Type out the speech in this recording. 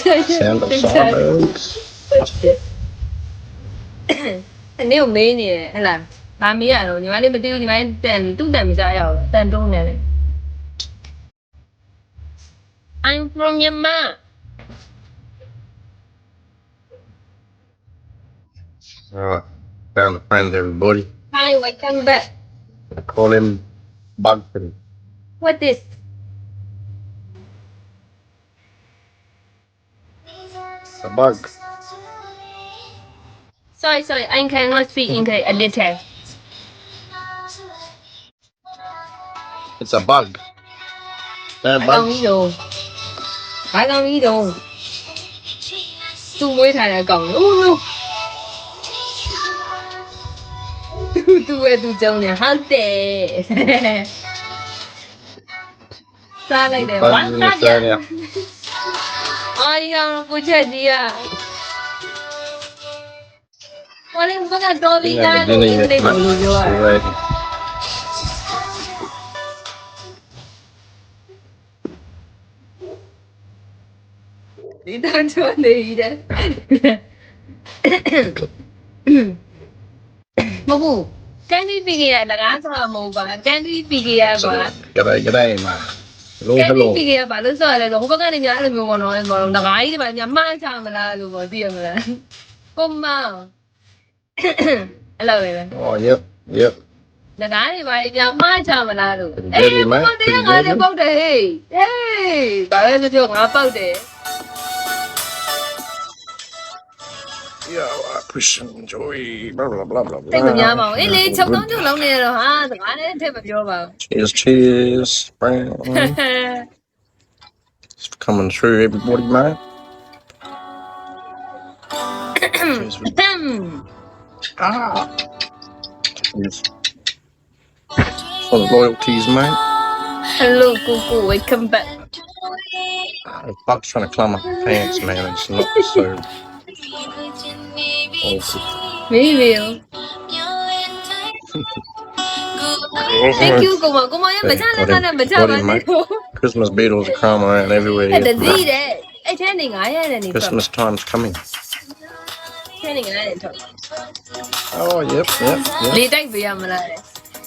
Sandal sawbones. နေ့ကိုမေးနေတယ်ဟဲ့လားငါမေးရတော့ညီမလေးမသိဘူးညီမလေးတန်သူ့တန်မစားရအောင်တန်တုံးနေတယ် I'm from Myanmar Alright. Found the friends, everybody. Hi welcome back I call him Bugfin. What is It's a bug. Sorry I cannot speak English a little It's a bug. That ဘာကောင်း bug. ကြီးတော့ဘာကောင်းကြီးတော့သူ့မွေးထားတဲ့အကောင်အိုးလို့သူ့ရဲ့သူကြောင်းနေဟုတ်တယ်စားလိုက်တယ် Bug ဝမ်း in စား this ကြ area. အာဒီကောင်ကိုချက်ကြီးอ่ะဘာလဲဘာကတော့ပြီး Didn't သား have လို့ the အင်္ဂလိပ် dinner လို yet, ပြော mate. ရတယ် Already. ဒီတန်းချွန်နေတယ်မဟုတ်ကန်ဒီပီကရလကားဆိုတာမဟုတ်ပါကန်ဒီပီကရပါ G'day, man. Hello, ကန်ဒီ hello. ပီကရပါလို့ဆိုရတယ်ဟိုဘက်ကနေများအဲ့လိုမျိုးပေါ့နော်အဲ့လိုလကားကြီးတွေပါများမှားချမလားလို့ပေါ့သိရမလားကိုမောင်အဲ့လိုပဲ Oh, yep, yep. လကားတွေပါများမှားချမလားလို့ Ready, mate? ကိုတရားငါလည်းပေါက်တယ်ဟေးဘာလဲပြောငါပေါက်တယ် Yeah, I push and enjoy. Blah, blah, blah, blah, သိမများပါ blah. ဘူးအေးလေချုပ်သုံးချုပ်လုံးနေရတော့ဟာစကားနဲ့အထက်မပြောပါဘူး Cheers, cheers. Bam. It's coming through, everybody, mate. Cheers Cheers. For the loyalties, mate. Hello Cuckoo welcome back The bug's trying to climb my pants, man. It's not so awkward. maybe Thank you ကိုမရမချလက်နဲ့မချပါနဲ့ Christmas beetles are crawling around everywhere. အဲ့တည်းတဲ့အဲ့ထဲနေ900နဲ့နေတော့ Christmas time's coming. ထဲနေ900နဲ့တော့ Oh, yep. လေးတိုက်ပေးရမလား